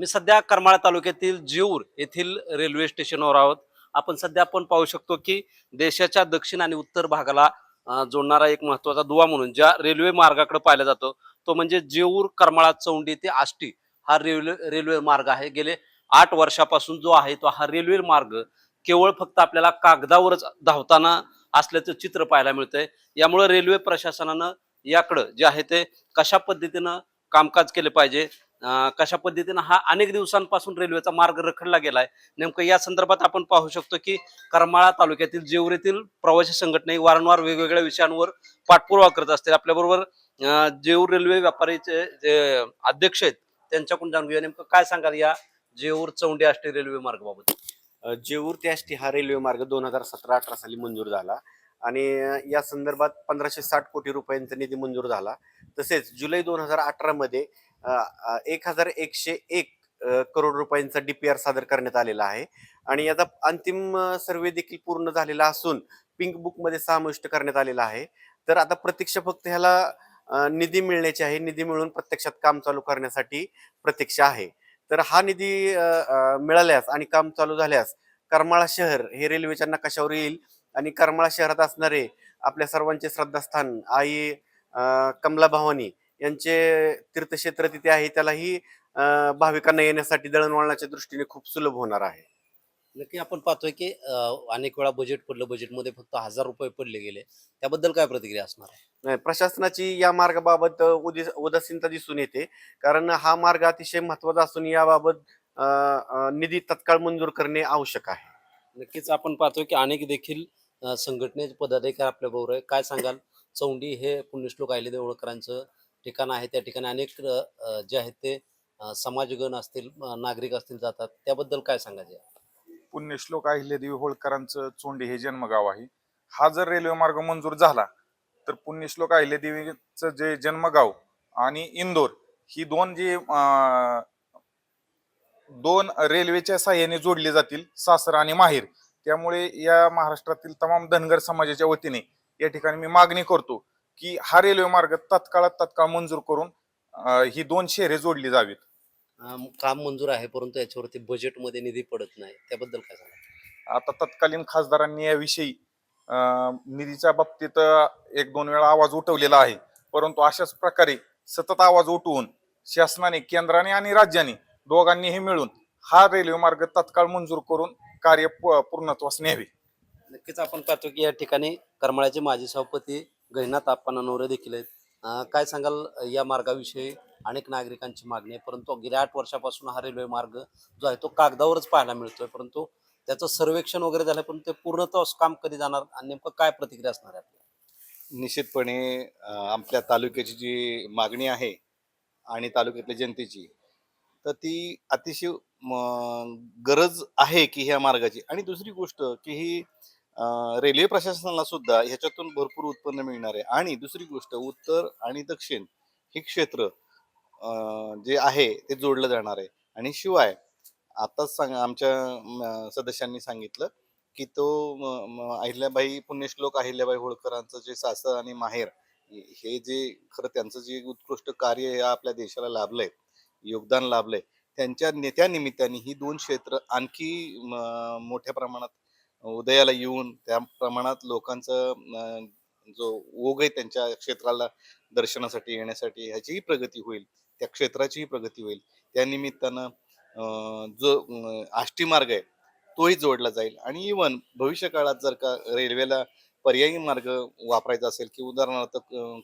मी सध्या करमाळा तालुक्यातील जेऊर येथील रेल्वे स्टेशनवर आहोत. आपण पाहू शकतो की देशाच्या दक्षिण आणि उत्तर भागाला जोडणारा एक महत्त्वाचा दुवा म्हणून ज्या रेल्वे मार्गाकडे पाहिला जातो तो म्हणजे जेऊर, करमाळा, चौंडी ते आष्टी हा रेल्वे मार्ग आहे. गेले 8 वर्षापासून जो आहे तो हा रेल्वे मार्ग केवळ फक्त आपल्याला कागदावरच धावताना असल्याचं चित्र पाहायला मिळतंय. यामुळे रेल्वे प्रशासनानं याकडं जे आहे ते कशा पद्धतीनं कामकाज केले पाहिजे, कशा पद्धतीनं हा अनेक दिवसांपासून रेल्वेचा मार्ग रखडला गेलाय. नेमकं या संदर्भात आपण पाहू शकतो की करमाळा तालुक्यातील जेऊर येथील प्रवासी संघटना ही वारंवार वेगवेगळ्या विषयांवर पाठपुरावा करत असते. आपल्याबरोबर जेऊर रेल्वे व्यापारीचे जे अध्यक्ष आहेत त्यांच्याकडून जाणून घेऊया नेमकं काय सांगाल या जेऊर चौंडी आष्टी रेल्वे मार्गाबाबत. जेऊर ते आष्टी हा रेल्वे मार्ग 2017-18 साली मंजूर झाला आणि या संदर्भात 1560 कोटी रुपयांचा निधी मंजूर झाला. तसेच जुलै 2018 मध्ये 1101 करोड रुपयांचा DPR सादर करण्यात आलेला आहे आणि याचा अंतिम सर्वे देखील पूर्ण झालेला असून पिंक बुक मध्ये समाविष्ट करण्यात आलेला आहे. तर आता प्रतीक्षा फक्त ह्याला निधी मिळण्याची आहे. निधी मिळून प्रत्यक्षात काम चालू करण्यासाठी प्रतीक्षा आहे. तर हा निधी मिळाल्यास आणि काम चालू झाल्यास करमाळा शहर हे रेल्वेच्या नकाशावर येईल आणि करमाळा शहरात असणारे आपल्या सर्वांचे श्रद्धास्थान आई कमला भवानी यांचे तीर्थक्षेत्र तिथे आहे. त्यालाही भाविकांना येण्यासाठी दळणवळणाच्या दृष्टीने खूप सुलभ होणार आहे. नक्की आपण पाहतोय की अनेक वेळा बजेट पडलं, बजेटमध्ये फक्त ₹1000 पडले गेले. त्याबद्दल काय प्रतिक्रिया असणार आहे? नाही, प्रशासनाची या मार्गाबाबत उदासीनता दिसून येते. कारण हा मार्ग अतिशय महत्वाचा असून याबाबत निधी तत्काळ मंजूर करणे आवश्यक आहे. नक्कीच आपण पाहतोय की अनेक देखील संघटनेचे पदाधिकारी आपल्या बरोबर आहे. काय सांगाल? चौंडी हे पुण्यश्लोक अहिल्यादेवी होळकरांचं ठिकाण आहे. त्या ठिकाणी अनेक जे आहेत ते समाजगण असतील, नागरिक असतील जातात. त्याबद्दल काय सांगायचं आहे? पुण्यश्लोक अहिल्यादेवी होळकरांचं चोंडी हे जन्मगाव आहे. हा जर रेल्वे मार्ग मंजूर झाला तर पुण्यश्लोक अहिल्यादेवीचं जे जन्मगाव आणि इंदोर ही दोन रेल्वेच्या साह्याने जोडली जातील, सासर आणि माहेर. त्यामुळे या महाराष्ट्रातील तमाम धनगर समाजाच्या वतीने या ठिकाणी मी मागणी करतो की हा रेल्वे मार्ग तत्काळ मंजूर करून ही दोन शहरे जोडली जावीत. काम मंजूर आहे, परंतु याच्यावरती बजेटमध्ये निधी पडत नाही. त्याबद्दल काय सांगाल? आता तत्कालीन खासदारांनी याविषयी निधीच्या बाबतीत एक दोन वेळा आवाज उठवलेला आहे, परंतु अशाच प्रकारे सतत आवाज उठवून शासनाने, केंद्राने आणि राज्याने दोघांनीही मिळून हा रेल्वे मार्ग तत्काळ मंजूर करून कार्य पूर्णत्वास न्यावे. नक्कीच आपण पाहतो की या ठिकाणी करमाळ्याचे माजी सभापती गहिनाथ अप्पा नवरे देखील आहेत. काय सांगाल या मार्गाविषयी? अनेक नागरिकांची मागणी आहे, परंतु गेल्या 8 वर्षापासून हा रेल्वे मार्ग जो आहे तो कागदावरच पाहायला मिळतोय. परंतु त्याचं सर्वेक्षण वगैरे झालं, पण ते पूर्णतः काम कधी जाणार आणि नेमकं काय प्रतिक्रिया असणार आहे आपली? निश्चितपणे आपल्या तालुक्याची जी मागणी आहे आणि तालुक्यातल्या जनतेची, तर ती अतिशय गरज आहे की ह्या मार्गाची. आणि दुसरी गोष्ट की ही रेल्वे प्रशासनाला सुद्धा ह्याच्यातून भरपूर उत्पन्न मिळणार आहे. आणि दुसरी गोष्ट, उत्तर आणि दक्षिण हे क्षेत्र जे आहे ते जोडलं जाणार आहे. आणि शिवाय आताच आमच्या सदस्यांनी सांगितलं की तो अहिल्याबाई, पुण्यश्लोक अहिल्याबाई होळकरांचं जे सासर आणि माहेर हे जे खरं त्यांचं जे उत्कृष्ट कार्य या आपल्या देशाला लाभलंय, योगदान लाभलंय, त्यांच्या नेत्या निमित्ताने ही दोन क्षेत्र आणखी मोठ्या प्रमाणात उदयाला येऊन त्या प्रमाणात लोकांचं जो ओघ आहे त्यांच्या क्षेत्राला दर्शनासाठी येण्यासाठी ह्याचीही प्रगती होईल, त्या क्षेत्राचीही प्रगती होईल. त्या निमित्तानं जो आष्टी मार्ग आहे तोही जोडला जाईल. आणि इवन भविष्य काळात जर का रेल्वेला पर्यायी मार्ग वापरायचा असेल की उदाहरणार्थ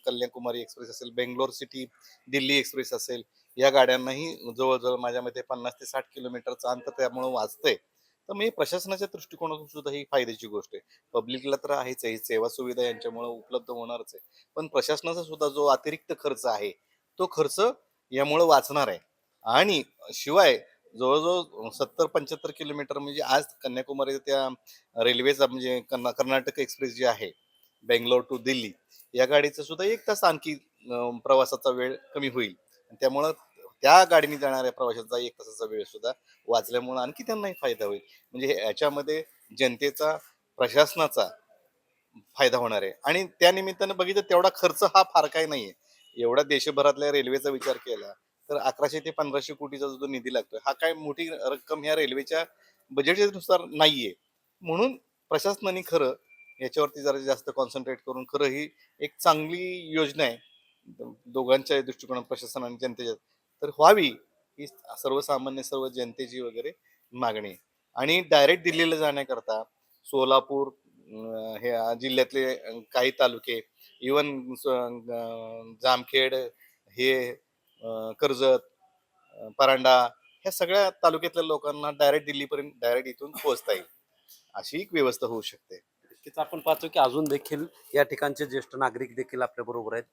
कन्याकुमारी एक्सप्रेस असेल, बेंगलोर सिटी दिल्ली एक्सप्रेस असेल, या गाड्यांनाही जवळजवळ माझ्या मते 50 ते 60 किलोमीटरचं अंतर त्यामुळे वाचतंय. तर मग प्रशासनाच्या दृष्टिकोनातून सुद्धा ही फायद्याची गोष्ट आहे. पब्लिकला तर आहेच आहे, सेवा सुविधा यांच्यामुळे उपलब्ध होणारच आहे, पण प्रशासनाचा सुद्धा जो अतिरिक्त खर्च आहे तो खर्च यामुळे वाचणार आहे. आणि शिवाय जवळजवळ 70-75 किलोमीटर, म्हणजे आज कन्याकुमारी त्या रेल्वेचा म्हणजे कर्नाटक एक्सप्रेस जी आहे बेंगलोर टू दिल्ली, या गाडीचा सुद्धा 1 तास आणखी प्रवासाचा वेळ कमी होईल. त्यामुळं त्या गाडीने जाणाऱ्या प्रवाशांचा 1 तासाचा वेळ सुद्धा वाचल्यामुळे आणखी त्यांनाही फायदा होईल. म्हणजे याच्यामध्ये जनतेचा, प्रशासनाचा फायदा होणार आहे. आणि त्या निमित्तानं बघितलं तेवढा खर्च हा फार काही नाहीये. एवढा देशभरातल्या रेल्वेचा विचार केला तर 1100 ते 1500 कोटीचा जो निधी लागतोय हा काय मोठी रक्कम ह्या रेल्वेच्या बजेटच्या नुसार नाहीये. म्हणून प्रशासनाने खरं याच्यावरती जरा जास्त कॉन्सन्ट्रेट करून खरं ही एक चांगली योजना आहे दोघांच्या दृष्टिकोनात, प्रशासन आणि जनतेच्या, तर व्हावी ही सर्वसामान्य सर्व जनतेची वगैरे मागणी आहे. आणि डायरेक्ट दिल्लीला जाण्याकरता सोलापूर ह्या जिल्ह्यातले काही तालुके, इवन जामखेड, हे कर्जत, परांडा, ह्या सगळ्या तालुक्यातल्या लोकांना डायरेक्ट दिल्लीपर्यंत डायरेक्ट इथून पोहोचता येईल अशी एक व्यवस्था होऊ शकते. नक्कीच आपण पाहतो की अजून देखील या ठिकाणचे ज्येष्ठ नागरिक देखील आपल्या बरोबर आहेत.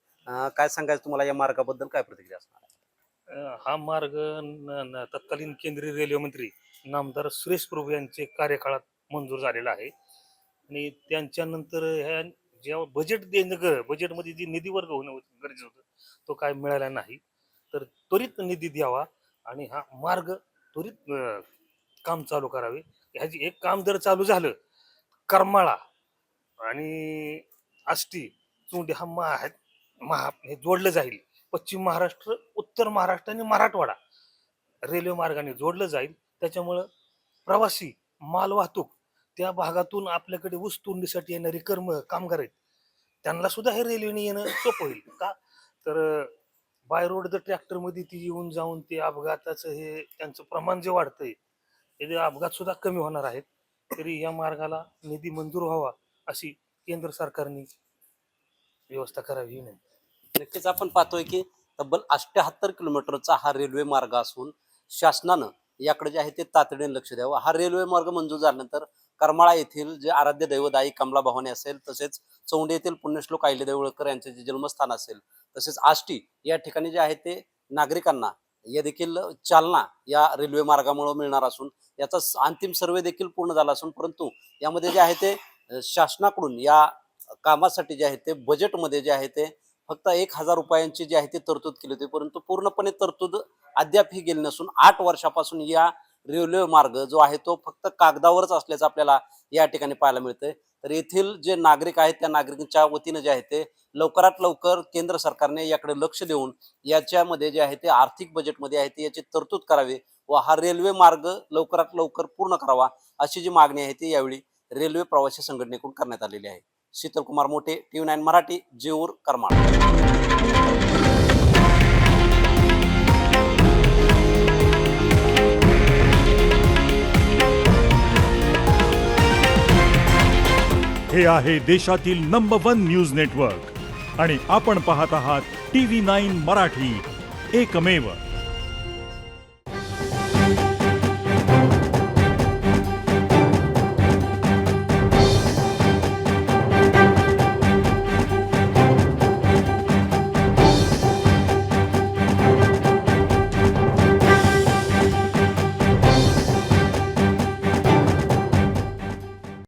काय सांगायचं तुम्हाला या मार्गाबद्दल, काय प्रतिक्रिया असणार आहे? हा मार्ग तत्कालीन केंद्रीय रेल्वे मंत्री नामदार सुरेश प्रभू यांचे कार्यकाळात मंजूर झालेला आहे आणि त्यांच्यानंतर ह्या जेव्हा बजेट देणं बजेटमध्ये जी निधी वर्ग होणं गरजेचं होतं तो काय मिळाला नाही. तर त्वरित निधी द्यावा आणि हा मार्ग त्वरित काम चालू करावे. ह्याची एक काम जर चालू झालं, करमाळा आणि आष्टी चोंडी हा हे जोडलं जाईल. पश्चिम महाराष्ट्र, उत्तर महाराष्ट्र आणि मराठवाडा रेल्वे मार्गाने जोडलं जाईल. त्याच्यामुळं प्रवासी, मालवाहतूक, त्या भागातून आपल्याकडे ऊस तोडणीसाठी येणारे कामगार आहेत त्यांना सुद्धा हे रेल्वेने येणं सोपं होईल. का तर बाय रोड जर ट्रॅक्टरमध्ये ती येऊन जाऊन ते अपघाताचं हे त्यांचं प्रमाण जे वाढतंय ते अपघात सुद्धा कमी होणार आहेत. तरी या मार्गाला निधी मंजूर व्हावा अशी केंद्र सरकारने व्यवस्था करावी ही विनंती. नक्कीच आपण पाहतोय की तब्बल 78 किलोमीटरचा हा रेल्वे मार्ग असून शासनानं याकडे जे आहे ते तातडीने लक्ष द्यावं. हा रेल्वे मार्ग मंजूर झाल्यानंतर करमाळा येथील जे आराध्य दैवत आई कमला भवानी असेल, तसेच चौंडी येथील पुण्यश्लोक अहिल्यादेवी होळकर यांचे जे जन्मस्थान असेल, तसेच आष्टी या ठिकाणी जे आहे ते नागरिकांना या देखील चालना या रेल्वे मार्गामुळे मिळणार असून याचा अंतिम सर्वे देखील पूर्ण झाला असून, परंतु यामध्ये जे आहे ते शासनाकडून या कामासाठी जे आहे ते बजेटमध्ये जे आहे ते फक्त 1000 रुपयांची जी आहे ती तरतूद केली होती, परंतु पूर्णपणे तरतूद अद्याप ही गेली नसून 8 वर्षापासून या रेल्वे मार्ग जो आहे तो फक्त कागदावरच असल्याचं आपल्याला या ठिकाणी पाहायला मिळतंय. तर येथील जे नागरिक आहेत त्या नागरिकांच्या वतीनं जे आहे ते लवकरात लवकर केंद्र सरकारने याकडे लक्ष देऊन याच्यामध्ये जे आहे ते आर्थिक बजेटमध्ये आहे ते याची तरतूद करावी व हा रेल्वे मार्ग लवकरात लवकर पूर्ण करावा अशी जी मागणी आहे ती यावेळी रेल्वे प्रवासी संघटनेकडून करण्यात आलेली आहे. शीतल कुमार मोठे, TV9 मराठी, जेऊर, करमाळ. हे आहे देशातील नंबर 1 न्यूज नेटवर्क आणि आपण पाहत आहात TV9 मराठी, एकमेव.